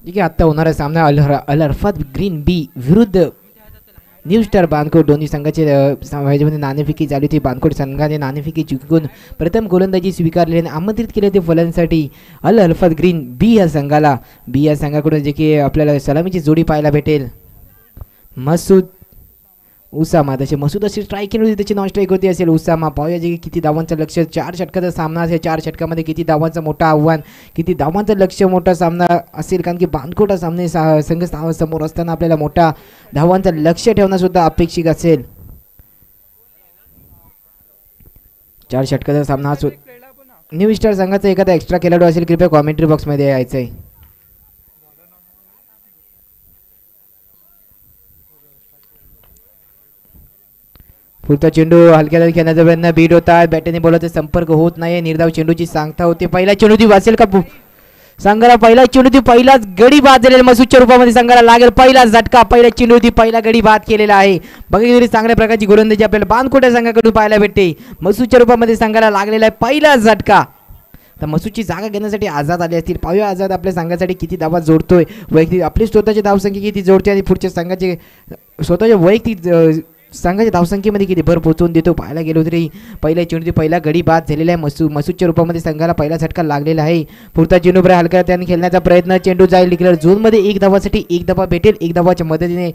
ठीक आहे, आत्ता होणारा सामना अल अरफात ग्रीन बी विरुद्ध न्यू स्टार बानकोट दोन्ही संघाचे ह्याच्यामध्ये नाणेफेकी झाली होती. बानकोट संघाने नाणेफेकी जिंकून प्रथम गोलंदाजी स्वीकारली आणि आमंत्रित केले ते फलंदाजीसाठी अल अरफात ग्रीन बी या संघाला. बी या संघाकडून जे की आपल्याला सलामीची जोडी पाहायला भेटेल. मसूद उसामा, तसे मसूद अशी स्ट्राईक केली होती, त्याची नॉन स्ट्राईक होती असेल उसामा. पाहूया जे किती धावांचं लक्ष, 4 षटकाचा सामना असेल. 4 षटकामध्ये किती धावांचं मोठं आव्हान, किती धावांचं लक्ष मोठा सामना असेल, कारण की बानकोटा सामने संघ समोर असताना आपल्याला मोठा धावांचं लक्ष ठेवणं सुद्धा अपेक्षित असेल. 4 षटकाचा सामना हा न्यू स्टार संघाचा एखादा एक्स्ट्रा खेळाडू असेल कृपया कॉमेंट्री बॉक्समध्ये यायचं आहे. पुढचा चेंडू हलक्या खेळण्याचा प्रयत्न, बीट होता, बॅटने बॉलरचा संपर्क होत नाही, निर्धाव चेंडूची सांगता होते. पहिला चेंडू ती वाचेल का संघाला? पहिला चेंडू ती पहिलाच गडी बाद झालेला मसूदच्या रूपामध्ये संघाला लागेल पहिला झटका. पहिला चेंडू ती पहिला गडी बाद केलेला आहे. बघा चांगल्या प्रकारची गोलंदाजी आपल्याला बानकोटा संघाकडून पाहायला भेटते. मसूदच्या रूपामध्ये संघाला लागलेला आहे पहिला झटका. तर मसूदची जागा घेण्यासाठी आझाद आले असतील. पाहूया आझाद आपल्या संघासाठी किती धावा जोडतोय, वैयक्तिक आपली स्वतःची धावसंख्या किती जोडते आणि पुढच्या संघाचे स्वतःच्या वैयक्तिक संघाच्या धावसंख्येमध्ये किती भर पोहोचवून देतो पाहायला गेलो तरी पहिल्या चेंडू पहिला गडी बाद झालेला आहे. मसूदच्या रूपामध्ये संघाला पहिला झटका लागलेला आहे. पुढचा चेंडू बऱ्या हलक्या त्याने खेळण्याचा प्रयत्न, चेंडू जाईल डिक्लेअर झोनमध्ये. 1 धावासाठी 1 धावा भेटेल. 1 धावाच्या मदतीने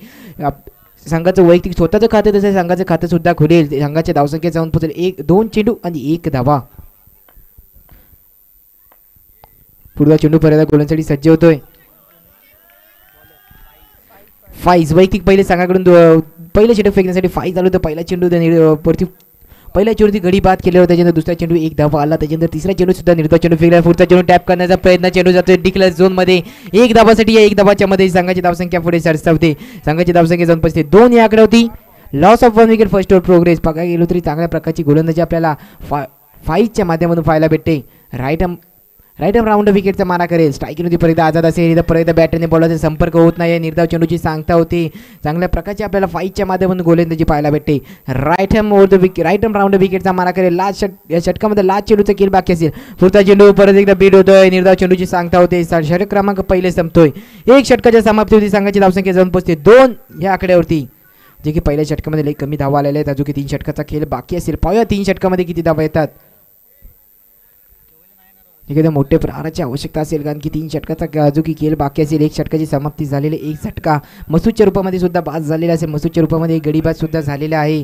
संघाचं वैयक्तिक स्वतःचं खातं तसं संघाचं खातं सुद्धा खुलेल. संघाच्या धावसंख्या जाऊन पोहोचेल 2 चेंडू आणि 1 धावा. पुढचा चेंडू पर्यंत गोलांसाठी सज्ज होतोय. फाईज वैयक्तिक पहिले संघाकडून पहिल्या चेंडू फेकण्यासाठी फाईज आलो. तर पहिला चेंडू वरती पहिल्या चेंडूची गडी बाद केली होती. त्याच्यानंतर दुसरा चेंडू 1 धावा आला. त्याच्यानंतर तिसरा चेंडू सुद्धा निर्धाव चेंडू फेकला. पुढचा चेंडू टॅप करण्याचा प्रयत्न, चेंडू जातोय डिक्लेअर झोनमध्ये. 1 धावासाठी या 1 धावाच्या मध्ये संघाची धावसंख्या पुढे सरसावते. संघाची धावसंख्या जाऊन पोहोचते 2 या आकडे होती. Loss of 1 wicket first over progress. बघायला गेलो तरी चांगल्या प्रकारची गोलंदाजी आपल्याला फाईजच्या माध्यमातून पाहायला भेटते. राईट आर्म राऊंड विकेटचा मारा करेल. स्ट्राईक होती परत आझाद असेल. इथं परत बॅटरने बॉलरचा संपर्क होत नाही. निर्धाव चेंडूची सांगता होती. चांगल्या प्रकारची आपल्याला फाईटच्या माध्यमातून गोलंदाजी पाहायला भेटते. राईट आर्म राऊंड विकेटचा मारा करेल. या षटकामध्ये लास्ट चेंडूचा खेळ बाकी असेल. पुढचा चेंडू परत एकदा बीट होतोय. निर्धाव चेंडूची सांगता होते. षटक क्रमांक पहिले संपतोय. 1 षटकाच्या समाप्तीवरती संघाची धावसंख्या जाऊन पोहोचते 2 या आकड्यावरती, जे की पहिल्या षटकामध्ये लई कमी धावा आलेल्या आहेत. अजून की 3 षटकाचा खेळ बाकी असेल. पाहूया 3 षटकामध्ये किती धावा येतात. एखाद्या मोठे प्रहाराची आवश्यकता असेल, कारण की 3 षटकाचा अजून की खेळ बाकी असेल. 1 षटकाची समाप्ती झालेली. 1 झटका मसूदच्या रूपामध्ये सुद्धा बाद झालेला असेल. मसूदच्या रूपामध्ये एक गडी बाद सुद्धा झालेला आहे.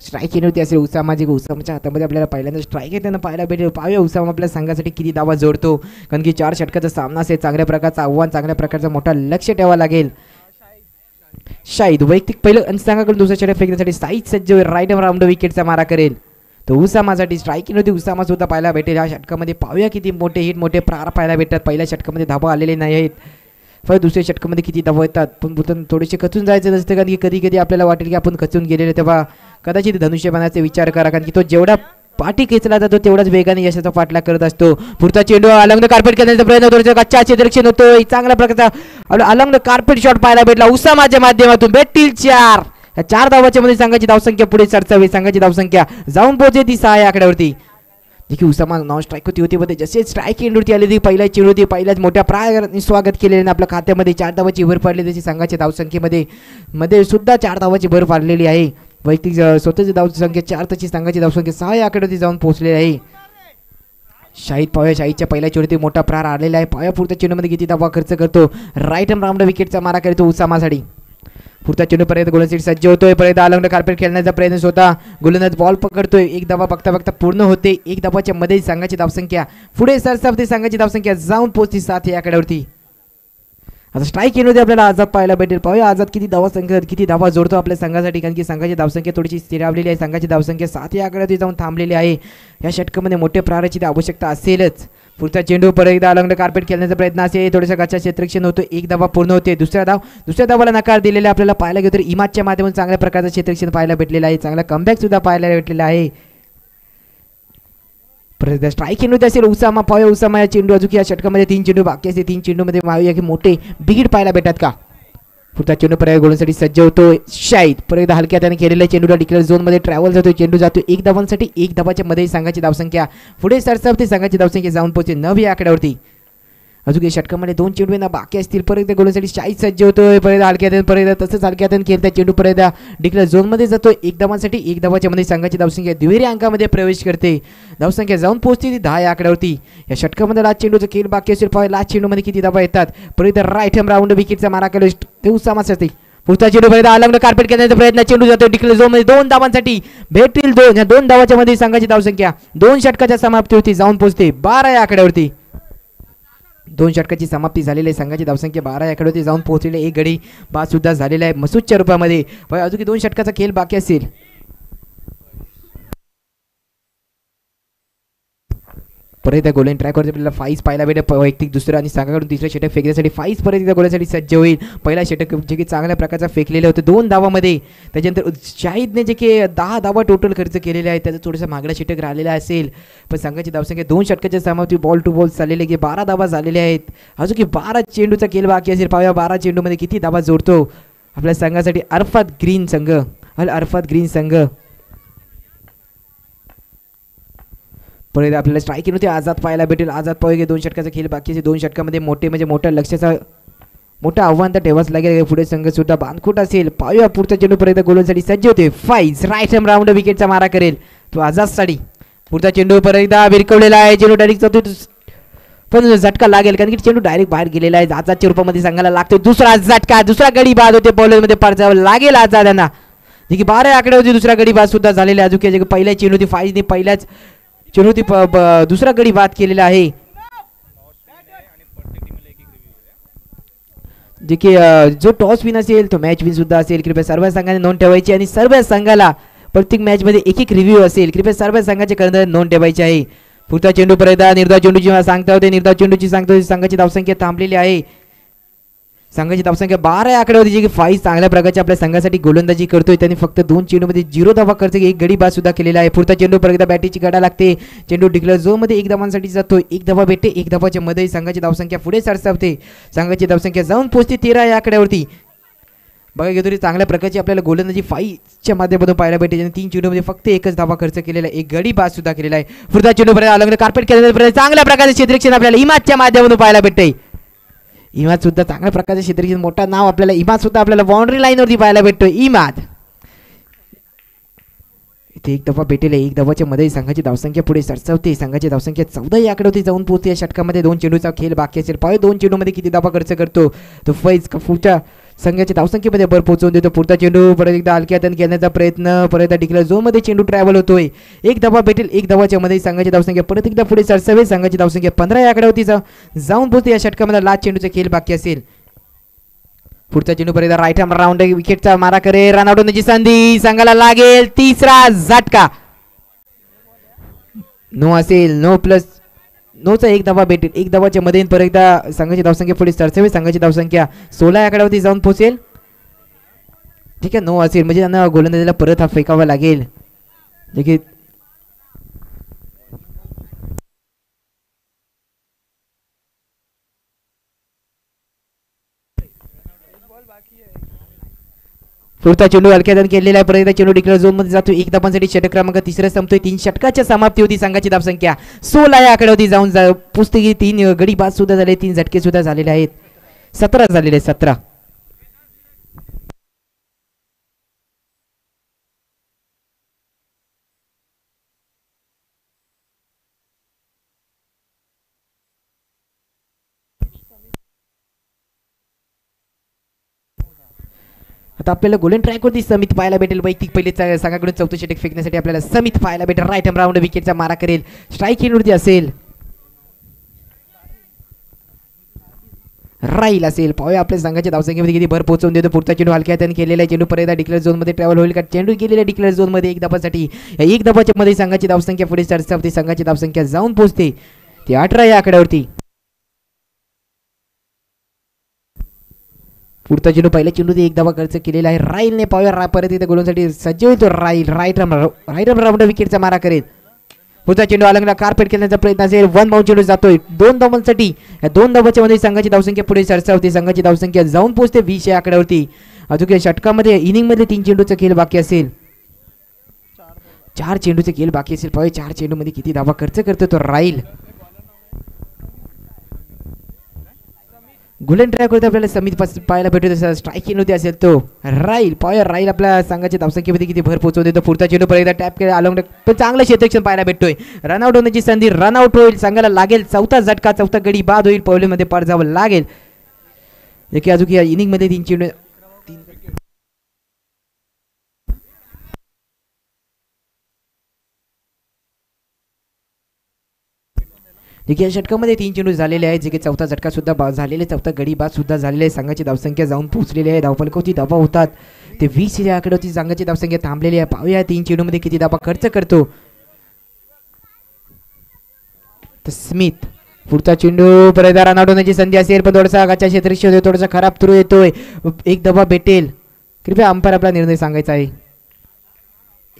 स्ट्राईक केली होती असेल उसामाच्या हातामध्ये आपल्याला पहिल्यांदा स्ट्राईक येताना पाहायला भेटेल. पाहूया उसामा आपल्या संघासाठी किती धावा जोडतो, कारण की 4 षटकाचा सामना असेल. चांगल्या प्रकारचं आव्हान, चांगल्या प्रकारचा मोठा लक्ष ठेवावं लागेल. शाहिद वैयक्तिक पहिलं संघाकडून दुसऱ्या षटक फेकण्यासाठी साईज सज्ज राईट राऊंड विकेटचा मारा करेल. तो उसामासाठी स्ट्राईक केली होती. उसामा सुद्धा पाहायला भेटेल. या षटकामध्ये पाहूया किती मोठे हिट, मोठे प्रहार पाहायला भेटतात. पहिल्या षटकामध्ये धावा आलेले नाही आहेत. फक्त दुसऱ्या षटकामध्ये किती धावा येतात. पण थोडेसे खचून जायचं नसतं, कारण की कधी कधी आपल्याला वाटेल की आपण खचून गेलेले, तेव्हा कदाचित धनुष्यबाणाचा विचार करा, कारण की तो जेवढा पाठी खेचला जातो तेवढाच वेगाने यशाचा पाठलाग करत असतो. पुढचा चेंडू अलॉंग द कार्पेट करण्याचा प्रयत्न होतो. कच्चा क्षेत्ररक्षण होतोय. चांगल्या प्रकारचा अलॉंग द कार्पेट शॉट पाहायला भेटला उसामाच्या माध्यमातून. भेटतील 4. या 4 धावाच्या मध्ये संघाची धावसंख्या पुढे सरसावी. संघाची धावसंख्या जाऊन पोहोचते ती 6 या आकड्यावरती. देखील उसामा नॉन स्ट्राईक होती मध्ये जसे स्ट्राईक एंडवरती आली ती पहिल्या चेंडूवरती पहिल्याच मोठ्या प्रायाने स्वागत केलेले. आपल्या खात्यामध्ये 4 धावाची भर पडली. त्याची संघाच्या धावसंख्येमध्ये सुद्धा 4 धावाची भर पडलेली आहे. वैयक्तिक स्वतःची धावसंख्या 4, त्याची संघाची धावसंख्या 6 या आकड्यावरती जाऊन पोहोचलेली आहे. शाहिद पाहूया, शाहिदच्या पहिल्या चेंडूवरती मोठा प्रहार आलेला आहे. पाहूया पुढच्या चेंडूमध्ये किती धावा खर्च करतो. राईट आर्म राऊंड विकेटचा मारा करतो उसामासाठी. पुढचा चेंडू पर्यंत गोलंदाजी सज्ज होतोय. पर्यंत अलॉंग द कार्पेट खेळण्याचा प्रयत्न स्वतः गोलंदाज बॉल पकडतोय. 1 धावा बघता पूर्ण होते. 1 धावाच्या मध्ये संघाची धावसंख्या पुढे सरसावते. संघाची धावसंख्या जाऊन पोहोचते 7 या आकड्यावरती. आता स्ट्राईक केली होती आपल्याला आझाद पाहायला भेटेल. पाहूया आझाद किती धावा जोडतो आपल्या संघासाठी, कारण की संघाची धावसंख्या थोडीशी स्थिरावलेली आहे. संघाची धावसंख्या 7 या आकड्यावरती जाऊन थांबलेली आहे. या षटकामध्ये मोठ्या प्रहाराची आवश्यकता असेलच. पुढचा चेंडू परत एकदा अलॉंग द कार्पेट खेळण्याचा प्रयत्न असेल. थोडासा कच्चा क्षेत्ररक्षण होतो. 1 धावा पूर्ण होते. दुसऱ्या धावाला नकार दिलेला आपल्याला पाहायला गेलो तर इमादच्या माध्यमातून चांगल्या प्रकारचं क्षेत्ररक्षण पाहायला भेटलेलं आहे. चांगला कमबॅक सुद्धा पाहायला भेटलेला आहे. परत स्ट्राईक केली होती असेल उसामा. पाहूया उसामा या चेंडू अजून या षटकामध्ये 3 चेंडू बाकी असते. 3 चेंडूमध्ये पाहूया की मोठे बिगिट पाहायला भेटतात का. पुढचा चेंडू पर्याय गोलंदाजीसाठी सज्ज होतो शाहिद. परत हलक्या त्याने केलेल्या चेंडूला डिक्लेअर झोनमध्ये ट्रॅव्हल जातो. चेंडू जातो एक धावांसाठी. एक धावाच्या मध्ये संघाची धावसंख्या पुढे सरसावते. संघाची धावसंख्या जाऊन पोहोचते 9 या आकड्यावरती. अजून षटकामध्ये 2 चेंडू बाकी असतील. परत गोलंदाजीसाठी शाहिद सज्ज होतोय. परत हलक्या त्याने परत तसंच हलक्या त्याने खेळता चेंडू परत डिक्लेअर झोनमध्ये जातो. एक धावांसाठी. एक धावाच्या मध्ये संघाची धावसंख्या दुहेरी अंकामध्ये प्रवेश करते. धावसंख्या जाऊन पोहोचते 10 या आकड्यावरती. या षटकामध्ये लास्ट चेंडूचा खेळ बाकी असेल. लास्ट चेंडूमध्ये किती धावा येतात. परत राईट हॅम राऊंड विकेटचा मारा केला ते उत्साहात असते. पुढचा चेंडू पर्यंत अलंग कार्पेट करण्याचा प्रयत्न. चेंडू जातो डिक्लेअर झोन मध्ये 2 धावांसाठी. भेटतील 2. या 2 धावाच्या मध्ये संघाची धावसंख्या 2 षटकाच्या समाप्तीवरती जाऊन पोहोचते 12 या आकड्यावरती. 2 षटकाची समाप्ती झालेली आहे. संघाची धावसंख्या 12 या आकड्यावरती जाऊन पोहोचलेली. एक गडी बाद सुद्धा झालेला आहे मसूदच्या रूपामध्ये. अजून 2 षटकाचा खेळ बाकी असेल. परत त्या गोललाईन ट्रॅकवरती आपल्याला फाईज पाहायला भेटेल. वैयक्तिक दुसरं आणि संघाकडून तिसरं षटक फेकण्यासाठी फाईज परत त्या गोलासाठी सज्ज होईल. पहिला षटक जे की चांगल्या प्रकारचा फेकलेलं होतं 2 धावामध्ये. त्याच्यानंतर शाहिदने जे की 10 धावा टोटल खर्च केलेले आहेत. त्याचं थोडंसं मागला षटक राहिलेला असेल. पण संघाची धावसंख्या 2 षटकाच्या समाप्ती बॉल टू बॉल चाललेले की 12 धावा झालेल्या आहेत. अजून की 12 चेंडूचा खेळ बाकी असेल. पाहूया 12 चेंडूमध्ये किती धावा जोडतो आपल्या संघासाठी अरफात ग्रीन संघ. अरफात ग्रीन संघ. परत आपल्याला स्ट्राईक होते आझाद पाहायला भेटेल. आझाद पाहूया 2 षटकाचा खेळ बाकी असेल. 2 षटकामध्ये मोठ्या लक्ष्याचा मोठं आव्हान तर ठेवाच लागेल. पुढे संघ सुद्धा बांधखोट असेल. पाहूया पुढचा चेंडू पर्यंत गोलंदाजीसाठी सज्ज होते. फाईज राईट हॅम राऊंड विकेटचा मारा करेल तो आझाद साडी. पुढचा चेंडू परत विरकवलेला आहे. चेंडू डायरेक्ट जातो पण झटका लागेल कारण की चेंडू डायरेक्ट बाहेर गेलेला आहे. आझादच्या रूपामध्ये संघाला लागतो दुसरा झटका. दुसरा गडी बाद होते. बॉलरमध्ये पडचावं लागेल आझाद यांना. जे की 12 आकड्यावरती दुसरा गडी बाद सुद्धा झालेला आहे. अजून पहिल्या चेंडू फाईजने पहिल्याच चेंडू दुसरा गडी बाद केलेला आहे. जे की जो टॉस विन असेल तो मॅच विन सुद्धा असेल. कृपया सर्व संघाने नोंद ठेवायची आणि सर्व संघाला प्रत्येक मॅच मध्ये एक रिव्ह्यू असेल. कृपया सर्व संघाचे कर्णधार नोंद ठेवायची आहे. पुढचा चेंडू पर्यंत निर्धाव चेंडू जेव्हा सांगता होते निर्धाव चेंडूची सांगतो संघाची धावसंख्या थांबलेली आहे. संघाची धावसंख्या 12 आकड्यावरती. जे की फाईज चांगल्या प्रकारची आपल्या संघासाठी गोलंदाजी करतोय. त्यांनी फक्त 2 चेंडूमध्ये 0 धावा खर्च एक गडी बाद सुद्धा केलेला आहे. पुढचा चेंडू परत बॅटीची गडा लागते. चेंडू डिक्लेअर झोनमध्ये 1 धावांसाठी जातो. 1 धावा भेटते. 1 धावाच्या मध्ये संघाची धावसंख्या पुढे सरसावते. संघाची धावसंख्या जाऊन पोहोचते 13 या आकड्यावरती. बघा घेतो चांगल्या प्रकारची आपल्याला गोलंदाजी फाईजच्या माध्यमातून पाहायला भेटते. ज्याने 3 चेंडूमध्ये फक्त 1च धावा खर्च केलेला आहे. 1 गडी बाद सुद्धा केलेला आहे. पुढचा चेंडू परत अलंग कार्पेट केलेला चांगल्या प्रकारचे क्षेत्ररक्षण आपल्याला इमादच्या माध्यमातून पाहायला भेटते. इमाद सुद्धा चांगल्या प्रकारचे क्षेत्ररक्षण मोठा नाव आपल्याला इमाद सुद्धा आपल्याला बाउंड्री लाईनवरती पाहायला भेटतो. इमाद इथे 1 धावा भेटेल. 1 धावाच्या मध्ये संघाची धावसंख्या पुढे सरसावते. संघाची धावसंख्या 14 या आकड्यावरती जाऊन पोहोचते. या षटकामध्ये 2 चेंडूचा खेळ बाकी असेल. 2 चेंडूमध्ये किती धावा खर्च करतो तो फैज पुढच्या संघाच्या धावसंख्येमध्ये भर पोहोचवून देतो. पुढचा चेंडू परत एकदा हलक्या हाताने खेळण्याचा प्रयत्न. परत डिक्लेअर झोनमध्ये चेंडू ट्रॅव्हल होतोय. 1 धावा भेटेल. 1 धावाच्या मध्ये संघाची धावसंख्या परत एकदा पुढे सरसावेल. संघाची धावसंख्या 15 या आकड्यावरती जाऊन पोहोचते. या षटकामध्ये लास्ट चेंडूचा खेळ बाकी असेल. पुढचा चेंडू पर्यंत राईट हॅम राऊंड विकेटचा मारा करे. रनआउट होण्याची संधी संघाला लागेल. तिसरा झटका नो असेल. नो प्लस नोचा 1 धावा भेटेल. 1 धावाच्या मध्ये परत एकदा संघाची धावसंख्या पुढे सरसावेल. संघाची धावसंख्या 16 या आकड्यावरती जाऊन पोहोचेल. ठीक आहे. नो असेल म्हणजे त्यांना गोलंदाजीला परत हा फेकावा लागेल. जे की पुढचा चेंडू हलक्यात केलेला आहे. परत चेंडू डिक्लेअर झोन मध्ये जातो. 1 धावांसाठी षटक क्रमांक 3 संपतोय. 3 षटकाच्या समाप्ती होती. संघाची धावसंख्या 16 या आकड्यावरती जाऊन पुस्तकी 3 गडी बाद सुद्धा झाले. 3 झटके सुद्धा झालेले आहेत. 17 झालेले आहेत. 17 आता आपल्याला गोल्डन ट्रॅकवरती समित पाहायला भेटेल. वैयक्तिक पहिले संघाकडून 4थं षटक फेकण्यासाठी आपल्याला समित पाहायला भेटेल. राईट हॅम राऊंड विकेटचा मारा करेल. स्ट्राईक इनवरती असेल. राहील असेल. पाहूया आपल्या संघाच्या धावसंख्येमध्ये किती भर पोहोचवून देतो. पुढचा चेंडू हलक्या हाताने केलेला आहे. चेंडू परत डिक्लेअर झोनमध्ये ट्रॅव्हल होईल का. चेंडू गेलेल्या डिक्लेअर झोनमध्ये 1 धावासाठी. या 1 धावाच्या मध्ये संघाची धावसंख्या पुढे सरसावते. संघाची धावसंख्या जाऊन पोहोचते ती 18 या आकड्यावरती. पुढचा चेंडू पहिल्या चेंडू 1 धावा खर्च केलेला आहे. राईलने पाहूया परत इथे गोलंदाजीसाठी सज्ज होतो. राईल राईट हॅम राऊंड विकेटचा मारा करेल. पुढचा चेंडू अलंगला कारपेट खेळण्याचा प्रयत्न असेल. 1 बाउंड चेंडू जातोय 2 धावांसाठी. या 2 धावांच्या मध्ये संघाची धावसंख्या पुढे सरसावते. संघाची धावसंख्या जाऊन पोहोचते 20 या आकड्यावरती. अजून या षटकामध्ये इनिंग मध्ये 3 चेंडूचा खेळ बाकी असेल. 4 चेंडूचा खेळ बाकी असेल. 4 चेंडू मध्ये किती धावा खर्च करतो तो राहील. गोल्डन ट्राय करतो आपल्याला समित पाहायला भेटतो. तसं स्ट्राईक केली असेल तो राहील. राहील आपल्या संघाच्या धावसंख्येमध्ये किती भर पोहोचवतो. तो पुढचा चेंडू परत टॅप केला आलं पण चांगलं क्षेत्ररक्षण पाहायला भेटतोय. रनआउट होण्याची संधी. रनआउट होईल. संघाला लागेल चौथा झटका. चौथा गडी बाद होईल. पहिल्यामध्ये पार जावं लागेल. अजून या इनिंग मध्ये 3 चेंडू देखील या षटकामध्ये 3 चेंडू झालेले आहेत. जे की चौथा झटका सुद्धा झालेले. चौथा गडी बाद सुद्धा झालेले आहे. संघाची धावसंख्या जाऊन पोहोचलेली आहे. धावफलकावरती धावा होतात ते 20 या आकड्यावरती संघाची धावसंख्या थांबलेली आहे. पाहूया 3 चेंडू मध्ये किती धावा खर्च करतो तर स्मिथ. पुढचा चेंडू परत रनआउट होण्याची संधी असेल पण थोडासा आगाच्या क्षेत्ररक्षण थोडासा खराब थ्रो येतोय. एक धावा भेटेल. कृपया अंपायर आपला निर्णय सांगायचा आहे.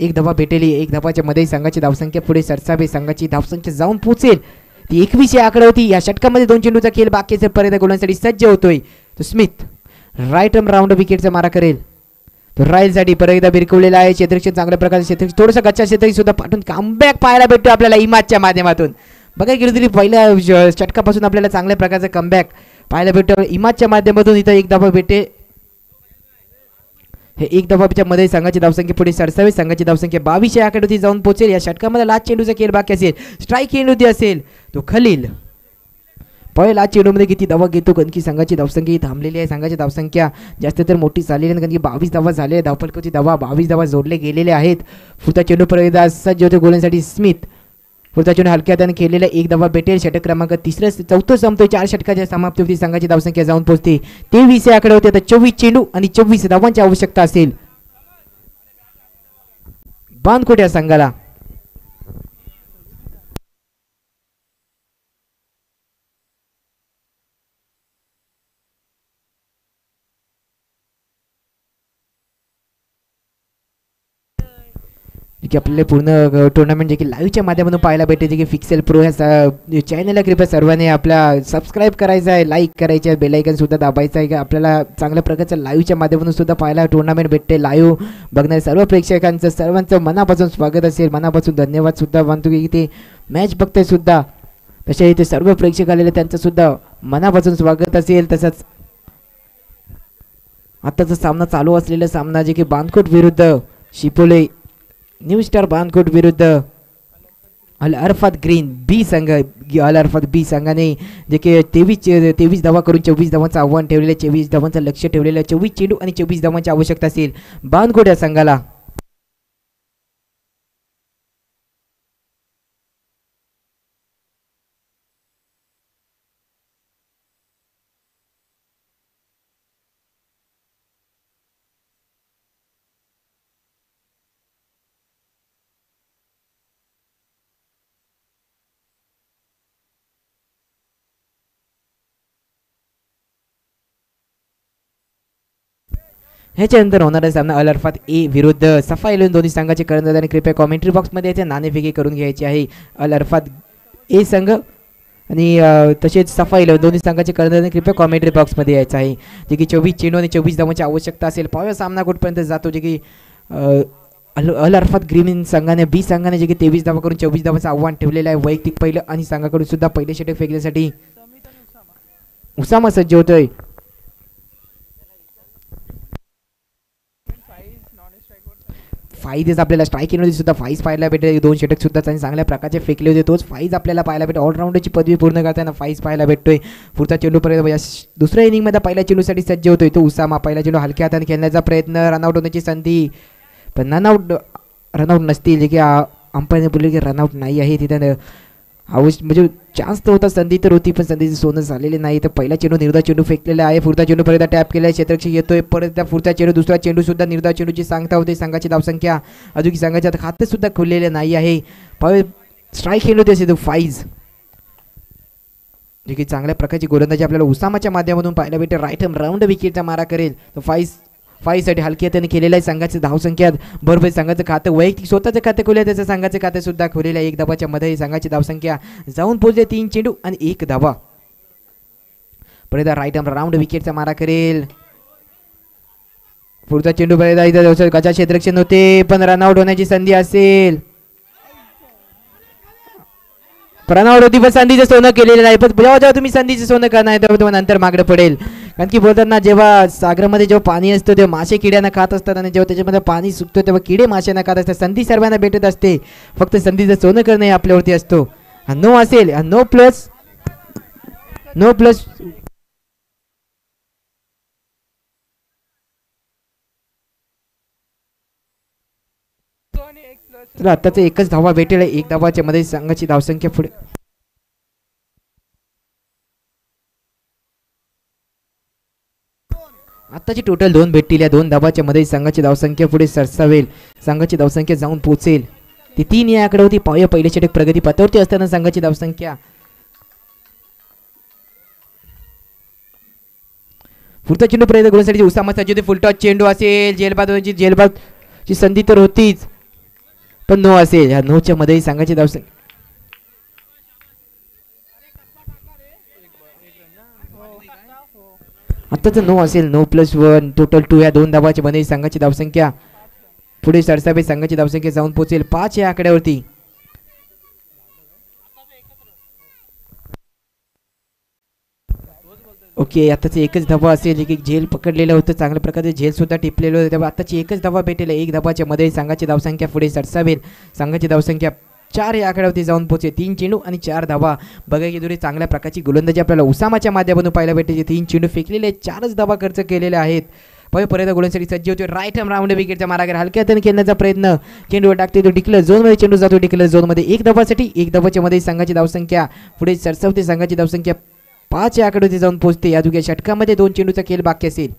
एक धावा भेटेल. एक धावाच्या मध्ये संघाची धावसंख्या पुढे सरसावे. संघाची धावसंख्या जाऊन पोहोचेल ती 21 या आकडा होती. या षटकामध्ये 2 चेंडूचा खेळ बाकी असेल. परत गोलांसाठी सज्ज होतोय तो स्मिथ. राईट आर्म राऊंड विकेटचा मारा करेल तो राईलसाठी. परत एकदा बिरकवलेला आहे. क्षेत्ररक्षण चांगल्या प्रकारचे क्षेत्ररक्षण थोडंसं गच्चा क्षेत्रही सुद्धा पाठवून कमबॅक पाहायला भेटतो आपल्याला इमाजच्या माध्यमातून. बघा गेलो तरी पहिल्या षटकापासून आपल्याला चांगल्या प्रकारचा कमबॅक पाहायला भेटतो इमाजच्या माध्यमातून. इथं एक धावा भेटे. हे एक धावाच्या मध्ये संघाची धावसंख्या पुढे सरसावे. संघाची धावसंख्या 22 या आकड्यावरती जाऊन पोहोचेल. या षटकामध्ये लास्ट चेंडूचा खेळ बाकी असेल. स्ट्राईक चेंडू असेल तो खलील. पहिला चेंडूमध्ये किती धावा घेतो कारण की संघाची धावसंख्या थांबलेली आहे. संघाची धावसंख्या जास्त तर मोठी झालेली आहे कारण की 22 धावा झाले. धावफलकाची धावा 22 धावा जोडले गेलेले आहेत. पुढचा चेंडू परत सज्ज होते गोलंदाजीसाठी स्मिथ. पुढचा चेंडू हलक्या हाताने खेळलेला. एक धावा भेटेल. षटक क्रमांक 3 संपतोय. 4 षटकाच्या समाप्तीवरती संघाची धावसंख्या जाऊन पोहोचते 23 या आकडे होते. आता 24 चेंडू आणि 24 धावांची आवश्यकता असेल बांधकोट या संघाला. की आपल्याला पूर्ण टुर्नामेंट जे की लाईव्हच्या माध्यमातून पाहायला भेटते. जे की फिक्सेल प्रो ह्या चॅनलला कृपया सर्वांनी आपला सबस्क्राईब करायचं आहे. लाईक करायचं आहे. बेलायकन सुद्धा दाबायचं आहे. की आपल्याला चांगल्या प्रकारचं लाईव्हच्या माध्यमातून सुद्धा पाहायला टुर्नामेंट भेटते. लाईव्ह बघणाऱ्या सर्व प्रेक्षकांचं सर्वांचं मनापासून स्वागत असेल. मनापासून धन्यवाद सुद्धा मानतो की ते मॅच बघताय सुद्धा. तसे इथे सर्व प्रेक्षक आलेले त्यांचं सुद्धा मनापासून स्वागत असेल. तसंच आत्ताचा सामना चालू असलेला सामना जे की बांधकोट विरुद्ध शिपोले न्यू स्टार बांधकोट विरुद्ध अल अरफात ग्रीन बी संघ. अल अरफात बी संघाने जे की 23 धावा करून 24 धावांचं आव्हान ठेवलेलं. 24 धावांचं लक्ष ठेवलेलं. 24 चेंडू आणि 24 धावांची आवश्यकता असेल बांधकोट या संघाला. ह्याच्यानंतर होणारा सामना अल अरफात ए विरुद्ध सफा 11 दोन्ही संघाचे कर्णधार कृपया कॉमेंट्री बॉक्समध्ये याचे नाणेफेकी करून घ्यायची आहे. अल अरफात ए संघ आणि तसेच सफा 11 दोन्ही संघाचे कर्णधार कृपया कॉमेंट्री बॉक्समध्ये यायचं आहे. जे की 24 चेंडू आणि 24 धावांची आवश्यकता असेल. पाहूया सामना कुठपर्यंत जातो. जे की अल अरफात ग्रीन संघाने बी संघाने जे की 23 धावा करून 24 धावांचं आव्हान ठेवलेलं आहे वैयक्तिक पहिलं. आणि संघाकडून सुद्धा पहिले षटक फेकण्यासाठी उसामा सज्ज होतोय. फाईज आपल्याला स्ट्राईक केल्यामध्ये सुद्धा फाईज पाहायला भेटेल. 2 षटक सुद्धा चांगल्या प्रकारचे फेकले होते. तोच फाईज आपल्याला पाहायला भेटेल. ऑलराऊंडरची पदवी पूर्ण करताना फाईज पाहायला भेटतोय. पुढचा चेंडू पर्यंत दुसऱ्या इनिंगमध्ये पहिल्या चेंडूसाठी सज्ज होतोय तो उसामा. पहिला चेंडू हलक्या हाताने खेळण्याचा प्रयत्न. रनआउट होण्याची संधी पण रनआउट नसतील. जे की अंपायरने बोलले की रनआउट नाही आहे. तिथं म्हणजे चान्स तर होता. संधी तर होती पण संधीचं सोनं झालेले नाही. तर पहिला चेंडू निर्धाव चेंडू फेकलेला आहे. पुढचा चेंडू परत टॅप केला. क्षेत्ररक्षक येतोय. परत त्या पुढचा चेंडू दुसरा चेंडू सुद्धा निर्धाव चेंडूची सांगता होते. संघाची धावसंख्या अजून संघाच्या खाते सुद्धा खुललेले नाही आहे. स्ट्राईक खेळले होते तो फाईज. जे की चांगल्या प्रकारची गोलंदाजी आपल्याला उसामाच्या माध्यमातून पाहायला भेटेल. राईट हँड राऊंड विकेटचा मारा करेल तो फाईज. फाईसाठी हलकी हाताने केलेलं आहे. संघाचं धावसंख्या बरोबर संघाचं खातं वैयक्तिक स्वतःचं खातं खोले त्याचं संघाचं खातं सुद्धा खोलेलं आहे. 1 धावाच्या मध्ये संघाची धावसंख्या जाऊन पोहोचले 3 चेंडू आणि 1 धावा. परत राईट आर्म राऊंड विकेटचा मारा करेल. पुढचा चेंडू इथं गजा क्षेत्ररक्षण होते पण रनआउट होण्याची संधी असेल. रनआउट होती पण संधीचं सोनं केलेलं नाही. पण जेव्हा जेव्हा तुम्ही संधीचं सोनं करणार तेव्हा तुम्हाला नंतर मागणं पडेल. कारण की बोलतात ना जेव्हा सागरामध्ये जेव्हा पाणी असतं तेव्हा मासे किड्यांना खात असतात आणि जेव्हा त्याच्यामध्ये पाणी सुकतं तेव्हा किडे माशांना खात असतात. संधी सर्वांना भेटत असते फक्त संधीचं सोनं करणं हे आपल्यावरती असतो. नो असेल नो प्लस तर आताच एकच धावा भेटेल. 1 धावाच्या मध्ये संघाची धावसंख्या पुढे आताची टोटल 2 भेटतील. या 2 धावाच्या मध्ये संघाची धावसंख्या पुढे सरसावेल. संघाची धावसंख्या जाऊन पोहोचेल ती 3 या आकडे होती. पाहूया पहिल्या षटक प्रगती पथावरती असताना संघाची धावसंख्या. पुढचा चेंडू प्रयत्न करण्यासाठी उसामा सज्ज होते. फुलटॉस चेंडू असेल. जेलबादची संधी तर होतीच पण नो असेल. ह्या नोच्या मध्ये संघाची धावसंख्या आताच नो असेल. नो +1 टोटल 2 या 2 धावाच्या मध्ये संघाची धावसंख्या पुढे सरसावे. संघाची धावसंख्या जाऊन पोहोचेल 5 या आकड्यावरती. ओके आताच एकच धावा असेल. एक झेल पकडलेलं होतं चांगल्या प्रकारे झेल सुद्धा टिपलेलं होतं तेव्हा आताची एकच धावा भेटेल. 1 धावाच्या मध्ये संघाची धावसंख्या पुढे सरसावेल. संघाची धावसंख्या 4 या आकड्यावरती जाऊन पोहोचे. 3 चेंडू आणि 4 धावा. बघा की दुरी चांगल्या प्रकारची गोलंदाजी आपल्याला उसामाच्या माध्यमातून पाहायला भेटते. 3 चेंडू फेकलेले 4च धावा खर्च केलेले आहेत. परत गोलंदाजी सज्ज होते. राईट आर्म राऊंड विकेटचा मारा कर हलक्या हाताने खेळण्याचा प्रयत्न. चेंडू टाकते तो डिक्लेअर झोनमध्ये चेंडू जातो. डिक्लेअर झोनमध्ये 1 धावासाठी 1 धावाच्या मध्ये संघाची धावसंख्या पुढे सरसावते. संघाची धावसंख्या 5 या आकड्यावरती जाऊन पोहोचते. या दुसऱ्या षटकामध्ये 2 चेंडूचा खेळ बाकी असेल.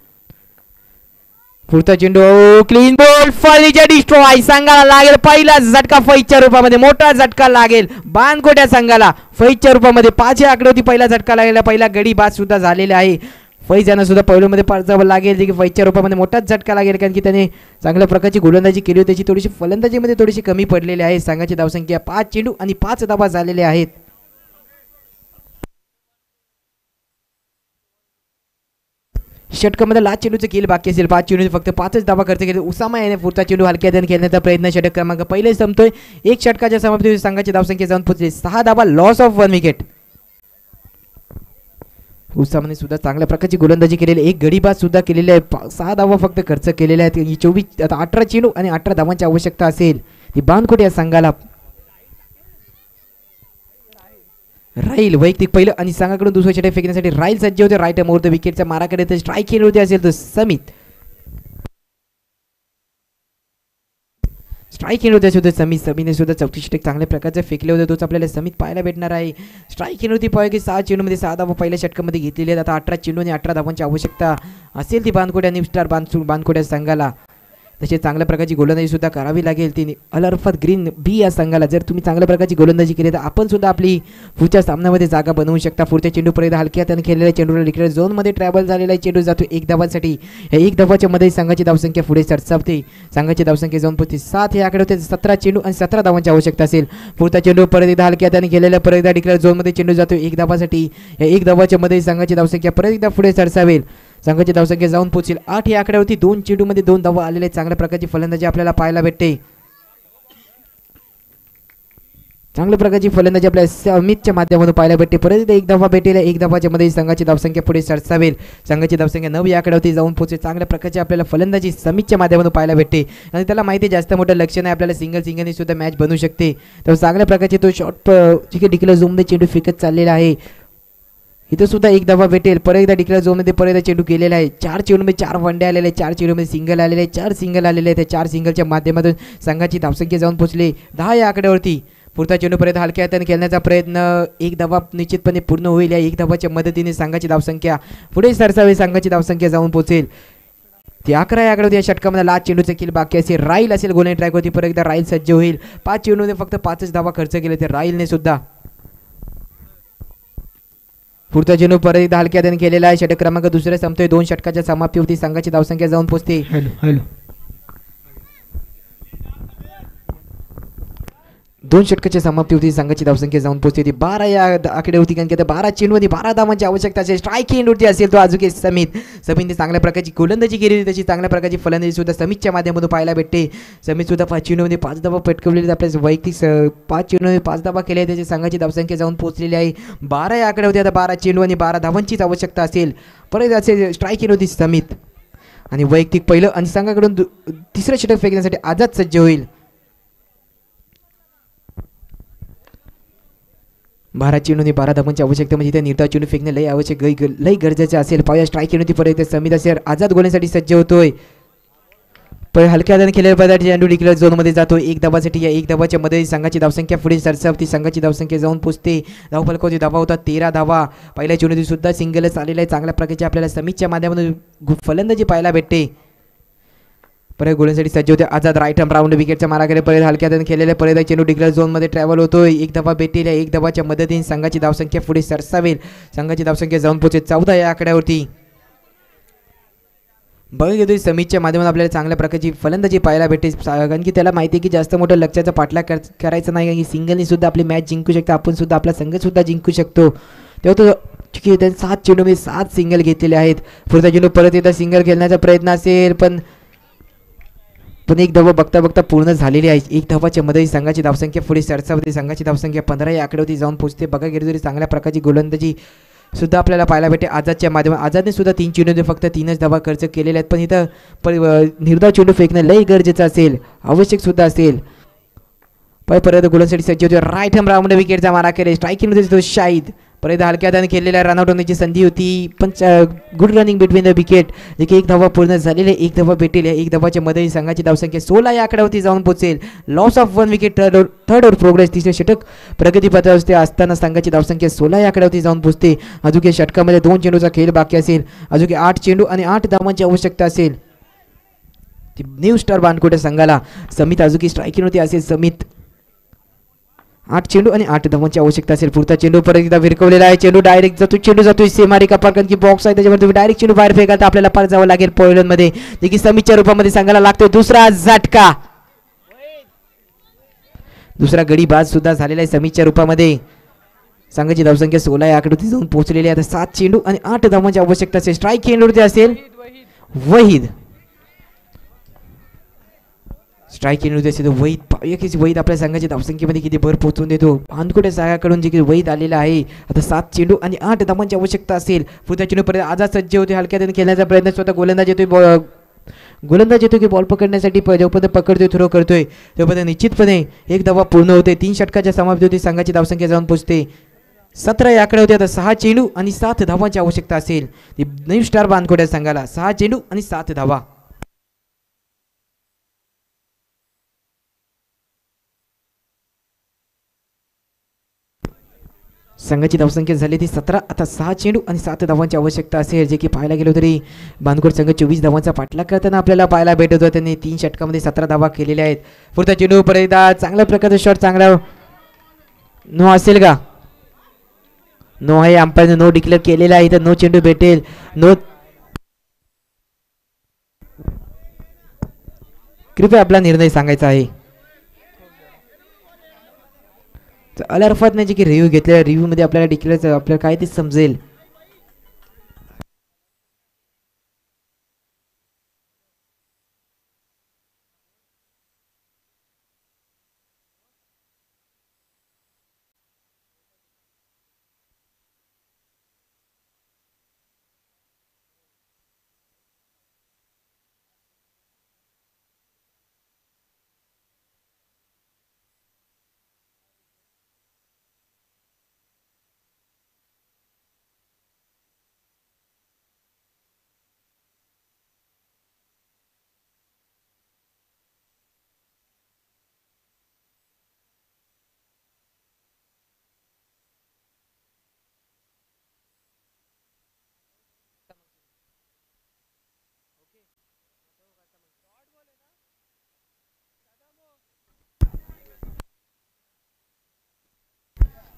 पुढचा चेंडू क्लीन बॉल फर्निचर डिस्ट्रॉय. संघाला लागेल पहिला झटका फैजच्या रूपामध्ये. मोठा झटका लागेल बानकोट्या संघाला फैजच्या रूपामध्ये. 5 या आकड्यावरती पहिला झटका लागेल. पहिला गडी बाद सुद्धा झालेला आहे. फैज यांना सुद्धा पहिल्यामध्ये पाजावं लागेल जे की फैजच्या रूपामध्ये मोठाच झटका लागेल कारण की त्याने चांगल्या प्रकारची गोलंदाजी केली होती. त्याची थोडीशी फलंदाजीमध्ये थोडीशी कमी पडलेली आहे. संघाची धावसंख्या 5 चेंडू आणि 5 धावा झालेले आहेत. षटकामध्ये लास्ट चेंडूचे खेळ बाकी असेल. 5 चेंडू फक्त 5च धावा खर्च केले. उसामा याने पुढचा चेंडू हलक्या हाताने खेळण्याचा प्रयत्न. षटक क्रमांक पहिले संपतोय. 1 षटकाच्या समाप्तीवर संघाची धावसंख्या जाऊन पोहोचली 6 धावा. Loss of 1 wicket. उसामाने सुद्धा चांगल्या प्रकारची गोलंदाजी केलेली. 1 गडीबाद सुद्धा केलेली आहे. 6 धावा फक्त खर्च केलेल्या आहेत. 24 आता 18 चेंडू आणि 18 धावांची आवश्यकता असेल. ती बानकोट या संघाला राहील वैयक्तिक पहिलं आणि संघाकडून दुसरं षटक फेकण्यासाठी राहील सज्ज होते. राईट मोर विकेटचा मारा करत स्ट्राईक केली होती असेल तर समित स्ट्राईक केलं होतं सुद्धा समीने सुद्धा 34 षटक चांगल्या प्रकारचे फेकले होते. तोच आपल्याला समित पाहायला भेटणार आहे. स्ट्राईक केली होती पाहिजे की 6 चेंडूमध्ये 6 धावा पहिल्या षटकामध्ये घेतलेले आहेत. आता 18 चेंडू आणि 18 धावांची आवश्यकता असेल ती बानकोट्या निपस्टार बानकोट्या संघाला. तसे चांगल्या प्रकारची गोलंदाजी सुद्धा करावी लागेल. ती अलअरफत ग्रीन बी या संघाला. जर तुम्ही चांगल्या प्रकारची गोलंदाजी केली तर आपण सुद्धा आपली पुढच्या सामन्यामध्ये जागा बनवू शकता. पुढच्या चेंडू पर्यंत हलक्या हाताने खेळलेल्या चेंडूला डिक्लेअर झोनमध्ये ट्रॅव्हल झालेला चेंडू जातो 1 धावांसाठी. या 1 धावाच्या मध्ये संघाची धावसंख्या पुढे सरसावते. संघाची धावसंख्या जाऊन पोहोचते 7 हे आकडे होते. 17 चेंडू आणि 17 धावांची आवश्यकता असेल. पुढचा चेंडू परत एकदा हलक्या हाताने खेळलेला परत एकदा डिक्लेअर झोनमध्ये चेंडू जातो 1 धावासाठी. या 1 धावाच्या मध्ये संघाची धावसंख्या परत एकदा पुढे सरसावेल. संघाची धावसंख्या जाऊन पोहोचेल 8 या आकड्यावरती. 2 चेंडूमध्ये 2 धावा आलेले. चांगल्या प्रकारची फलंदाजी आपल्याला पाहायला भेटते. चांगल्या प्रकारची फलंदाजी आपल्या समितच्या माध्यमातून पाहायला भेटते. परत 1 धावा भेटेल. 1 धावाच्या मध्ये संघाची धावसंख्या पुढे सरसावेल. संघाची धावसंख्या 9 या आकड्यावरती जाऊन पोहोचेल. चांगल्या प्रकारची आपल्याला फलंदाजी समितच्या माध्यमातून पाहायला भेटते आणि त्याला माहिती जास्त मोठं लक्ष नाही. आपल्याला सिंगलने सुद्धा मॅच बनवू शकते. तर चांगल्या प्रकारचे तो शॉर्ट ठीक आहे डिक्लेअर झोनमध्ये चेंडू फेकत चाललेला आहे. इथं सुद्धा 1 धावा भेटेल. परत एकदा डिक्लेअर झोनमध्ये परत एकदा चेंडू केलेला आहे. 4 चेंडूमध्ये 4 वनडे आलेले आहेत. 4 चेंडूमध्ये सिंगल आलेले आहे. 4 सिंगल आलेले आहेत. त्या 4 सिंगलच्या माध्यमातून संघाची धावसंख्या जाऊन पोहोचली 10 या आकड्यावरती. पुढचा चेंडू पर्यंत हलक्या हाताने खेळण्याचा प्रयत्न. 1 धावा निश्चितपणे पूर्ण होईल. या 1 धावाच्या मदतीने संघाची धावसंख्या पुढे सरसावी. संघाची धावसंख्या जाऊन पोहोचेल ती 11 या आकड्यावरती. या षटकामध्ये लास्ट चेंडूचा खेळ बाकी असेल. राहील असेल गोलंदाजी ट्रॅक होती. परत एकदा राहील सज्ज होईल. 5 चेंडूमध्ये फक्त 5च धावा खर्च केले ते राहीलने सुद्धा. पुढचा चेंडू परत एकदा हलक्या हाताने केलेला आहे. षटक क्रमांक दुसऱ्या संपतोय. 2 षटकाच्या समाप्तीवरती संघाची धावसंख्या जाऊन पोहोचते. हॅलो 2 षटकाच्या समाप्तीवरती संघाची धावसंख्या जाऊन पोहोचते. 12 या आकड्यावरती, कारण की आता 12 चेंडू आणि 12 धावांची आवश्यकता असेल. स्ट्राईक एंडवरती असेल तो अजून समीतने चांगल्या प्रकारची गोलंदाजी केलेली, त्याची चांगल्या प्रकारची फलंदाजी सुद्धा समीतच्या माध्यमातून पाहायला भेटते. समीत सुद्धा 5 चेंडूमध्ये 5 धावा पटकवलेली, आपल्या वैयक्तिक 5 चेंडूमध्ये 5 धावा केल्या, त्याची संघाची धावसंख्या जाऊन पोहोचलेली आहे. 12 या आकड्यावरती आता 12 चेंडू आणि 12 धावांचीच आवश्यकता असेल. परत असेल स्ट्राईक एंडवरती समीत, आणि वैयक्तिक पहिलं आणि संघाकडून तिसरं षटक फेकण्यासाठी आझाद सज्ज होईल. 12 चेंडूने 12 धावांची आवश्यकता, म्हणजे त्या निर्धाव चेंडू फेकणे लय आवश्यक, लय गरजेचं असेल. पाहूया स्ट्राईक चेंडू परत समीत असेल आझाद गोलण्यासाठी सज्ज होतोय. पण हलक्या हाताने केलेला पदार्थ चेंडू डिक्लेअर झोनमध्ये जातो. 1 धावासाठी या 1 धावाच्या मध्ये संघाची धावसंख्या पुढे सरसावती. संघाची धावसंख्या जाऊन पोचते. धावफलकावरती धावा होता 13 धावा. पहिल्या चेंडूमध्ये सुद्धा सिंगलच आलेला आहे. चांगल्या प्रकारचे आपल्याला समीतच्या माध्यमातून फलंदाजी पाहायला भेटते. परत गोलंदाजीसाठी सज्ज होते आझाद. राईट हॅम राऊंड विकेटच्या माराकडे परत हलक्या हाताने केलेले परत चेंडू डिक्लेअर झोनमध्ये ट्रॅव्हल होतोय. 1 धावा भेटेल. 1 धावाच्या मदतीने संघाची धावसंख्या पुढे सरसावेल. संघाची धावसंख्या जाऊन पोहोचेल 14 या आकड्यावरती. बघा घेतोय समीतच्या माध्यमातून आपल्याला चांगल्या प्रकारची फलंदाजी पाहायला भेटते, कारण की त्याला माहिती आहे की जास्त मोठं लक्ष्याचा पाठलाग करायचं नाही, कारण की सिंगलनी सुद्धा आपली मॅच जिंकू शकतो, आपण सुद्धा आपला संघ सुद्धा जिंकू शकतो. तेव्हा तो चुकी त्यांनी 7 चेंडूमध्ये 7 सिंगल घेतलेले आहेत. पुढचा चेंडू परत एकदा सिंगल खेळण्याचा प्रयत्न असेल, पण 1 धावा बघता बघता पूर्ण झालेली आहे. 1 धावाच्या मध्ये संघाची धावसंख्या पुढे सरसावते. संघाची धावसंख्या 15 या आकड्यावरती जाऊन पोहोचते. बघा गेली तरी चांगल्या प्रकारची गोलंदाजी सुद्धा आपल्याला पाहायला भेटे आझादच्या माध्यमात. आझादने सुद्धा 3 चेंडूमध्ये फक्त 3च धावा खर्च केलेले आहेत, पण इथं निर्धाव चेंडू फेकणं लई गरजेचं असेल, आवश्यक सुद्धा असेल. परत गोलंदाजीसाठी सज्ज होते. राईट हॅम राऊंड विकेटचा मारा केले. स्ट्राईकिंगमध्ये तो शाहिद परत हलक्या हाताने खेळलेल्या रनआउट होण्याची संधी होती, पण good running between the wicket, जे की 1 धावा पूर्ण झालेले. 1 धावा भेटेल. 1 धावाच्या मध्ये संघाची धावसंख्या 16 या आकड्यावरती जाऊन पोहोचेल. Loss of 1 wicket third over progress. तिसरे षटक प्रगतीपथावर असताना संघाची धावसंख्या 16 या आकड्यावरती जाऊन पोहोचते. अजून षटकामध्ये 2 चेंडूचा खेळ बाकी असेल. अजून 8 चेंडू आणि 8 धावांची आवश्यकता असेल. न्यू स्टार बानकोटे संघाला समित अजून स्ट्राईकिंग असेल. समित 8 चेंडू आणि 8 धावांची आवश्यकता असेल. पुढचा चेंडू परत एकदा विरकवलेला आहे. चेंडू डायरेक्ट जातो. चेंडू जातोय सेमारी कपार, कारण की बॉक्स आहे त्याच्यामध्ये तुम्ही डायरेक्ट चेंडू बाहेर फेकाल तर आपल्याला पार जावं लागेल पोलंडमध्ये, जे की समीतच्या रूपामध्ये संघाला लागतोय. दुसरा झटका, दुसरा गडी बाद सुद्धा झालेला आहे समीतच्या रूपामध्ये. संघाची धावसंख्या 16 या आकड्यावरती जाऊन पोहोचलेली आहे. आता 7 चेंडू आणि 8 धावांची आवश्यकता असेल. स्ट्राईक एंडवरती असेल वहीद. स्ट्राईक एंडवरती असेल वहीद. पाहूया की वहीद आपल्या संघाच्या धावसंख्येमध्ये किती भर पोहोचून देतो. बानकोटे संघाकडून जे की वहीद आलेला आहे. आता 7 चेंडू आणि 8 धावांची आवश्यकता असेल. पुढच्या चेंडू पर्यंत आझाद सज्ज होते. हलक्या त्याने खेळण्याचा प्रयत्न स्वतः गोलंदाज येतोय की बॉल पकडण्यासाठी जोपर्यंत पकडतोय थ्रो करतोय तोपर्यंत निश्चितपणे 1 धावा पूर्ण होते. 3 षटकाच्या समाप्ती होती. संघाची धावसंख्या जाऊन पोहोचते 17 या आकडे होते. आता 6 चेंडू आणि 7 धावांची आवश्यकता असेल. न्यू स्टार बानकोटे संघाला 6 चेंडू आणि 7 धावा. संघाची धावसंख्या झाली ती 17. आता 6 चेंडू आणि 7 धावांची आवश्यकता असेल, जे की पाहायला गेलो तरी बानकोट संघ 24 धावांचा पाठलाग करताना आपल्याला पाहायला भेटत होता. त्यांनी 3 षटकामध्ये 17 धावा केलेल्या आहेत. पुढचा चेंडू परत चांगल्या प्रकारचा शॉट, चांगला नो असेल का? नो आहे. अंपायरने नो डिक्लेअर केलेला आहे. तर नो चेंडू भेटेल. नो, कृपया आपला निर्णय सांगायचा आहे. अल अरफातने जे की रिव्ह्यू घेतलेल्या रिव्ह्यूमध्ये आपल्याला डिक्लेअर आपल्याला काय ते समजेल.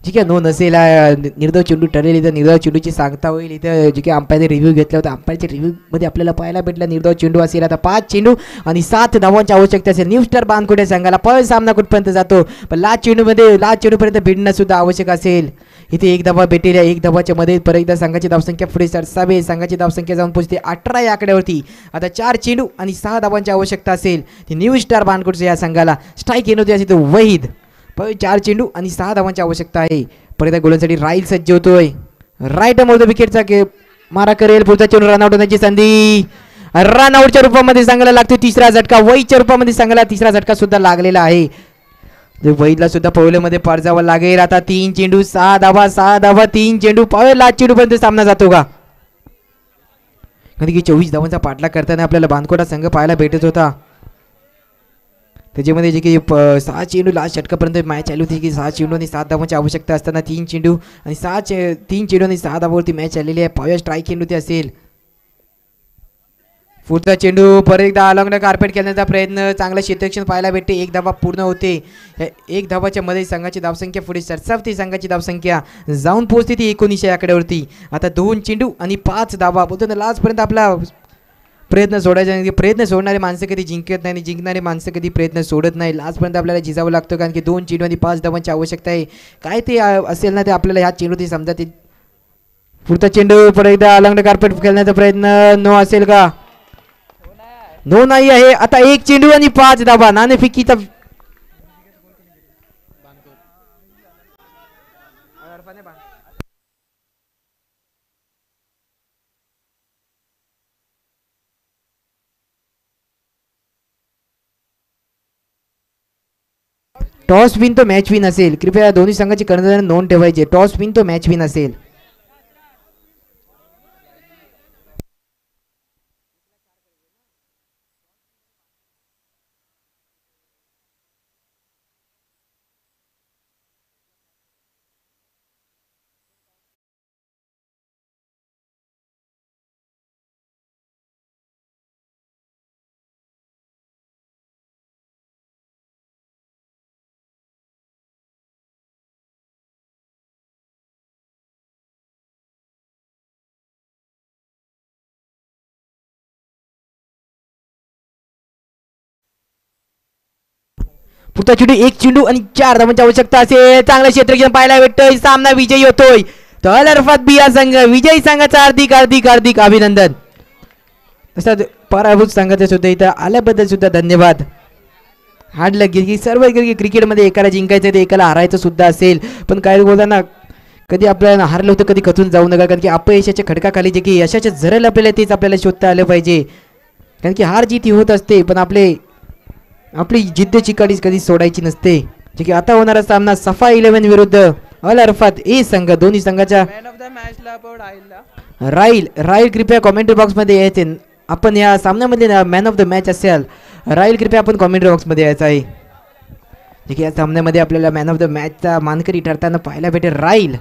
ठीक आहे, नो नसेल निर्धाव चेंडू ठरलेली तर निर्धाव चेंडूची सांगता होईल. इथं जे काही अंपायरने रिव्ह्यू घेतला होता, अंपायरच्या रिव्ह्यूमध्ये आपल्याला पाहायला भेटला निर्धाव चेंडू असेल. आता 5 चेंडू आणि 7 धावांची आवश्यकता असेल. न्यू स्टार बानकुडे संघाला पळ सामना कुठपर्यंत जातो, पण लास्ट चेंडूपर्यंत भिडणं सुद्धा आवश्यक असेल. इथे एक धावा भेटेल. एक धावाच्या मध्ये परत एकदा संघाची धावसंख्या पुढे सरसावे. संघाची धावसंख्या जाऊन पोहोचते 18 या आकड्यावरती. आता 4 चेंडू आणि 6 धावांची आवश्यकता असेल. ती न्यू स्टार बानकुडच्या या संघाला स्ट्राईक येणं होती असेल तो वहीद. 4 चेंडू आणि 6 धावांची आवश्यकता आहे. परत गोलंसाठी राईल सज्ज होतोय. राईट ऑफ द विकेटचा मारा करेल. पुढचा चेंडू रनआउट होण्याची संधी. रनआउटच्या रूपामध्ये संघाला लागतो तिसरा झटका. वहीदच्या रूपामध्ये संघाला तिसरा झटका सुद्धा लागलेला आहे. वहीदला सुद्धा पवलेमध्ये पार जावं लागेल. आता 3 चेंडू 6 धावा 6 धावा 3 चेंडू पावे लास्ट चेंडूपर्यंत सामना जातो का? कधी की 24 धावांचा पाठलाग करताना आपल्याला बानकोटा संघ पाहायला भेटत होता. त्याच्यामध्ये जे की 6 चेंडू लास्ट षटकापर्यंत मॅच चालू होती की 6 चेंडू आणि 7 धावांची आवश्यकता असताना 3 चेंडू आणि 6 धावावरती मॅच चाललेली आहे. पाया स्ट्राईक चेंडू ते असेल. पुढचा चेंडू परत एकदा अलॉंग द कार्पेट खेळण्याचा प्रयत्न. चांगलं क्षेत्ररक्षण पाहायला भेटते. 1 धावा पूर्ण होते. 1 धावाच्या मध्ये संघाची धावसंख्या पुढे सरसावते. संघाची धावसंख्या जाऊन पोहोचते ती 19 आकड्यावरती. आता 2 चेंडू आणि 5 धावा बोलतो ना. लास्टपर्यंत आपला प्रयत्न सोडायचा. प्रयत्न सोडणारे माणसं कधी जिंकत नाही आणि जिंकणारे माणसं कधी प्रयत्न सोडत नाही. लास्टपर्यंत आपल्याला जिजावं लागतं, कारण की 2 चेंडू आणि 5 धावांची आवश्यकता आहे. काय ते असेल ना ते आपल्याला ह्या चेंडू ते समजा. ते पुढचा चेंडू परत एकदा अलॉंग द कार्पेट खेळण्याचा प्रयत्न. नो असेल का? नो नाही आहे. आता 1 चेंडू आणि 5 धावा. नाणेफेकीचा टॉस विन तो मॅच विन असेल. कृपया दोन्ही संघाची कर्णधार नोंद ठेवायची. टॉस विन तो मॅच विन असेल. पुढचा चेंडू 1 चेंडू आणि 4 धावांची आवश्यकता असेल. चांगलं क्षेत्ररक्षण पाहायला भेटतोय. सामना विजयी होतोय. तर अरफात बिया संघ विजयी संघाचा हार्दिक हार्दिक हार्दिक अभिनंदन. तसंच पराभूत संघाचे सुद्धा इथं आल्याबद्दल सुद्धा धन्यवाद. हाडलं की सर्व क्रिकेटमध्ये एकाला जिंकायचं ते एकाला हारायचं सुद्धा असेल, पण काय बोलताना कधी आपल्याला हारलं होतं कधी खचून जाऊ नका, कारण की अपयशाच्या खडकाखाली जे की यशाच्या झरेल आपल्याला तेच आपल्याला शोधता आलं पाहिजे. कारण की हार जीत ही होत असते, पण आपली जिद्द चिकाटी कधी सोडायची नसते. जे की आता होणारा सामना सफा 11 विरुद्ध अल अरफात ए संघ. दोन्ही संघाच्या राईल कृपया कॉमेंट्री बॉक्समध्ये यायचे. आपण या सामन्यामध्ये मॅन ऑफ द मॅच असेल राईल, कृपया आपण कॉमेंट्री बॉक्समध्ये यायचं आहे. जे की या सामन्यामध्ये आपल्याला मॅन ऑफ द मॅचचा मानकरी ठरताना पाहायला भेटेल राईल.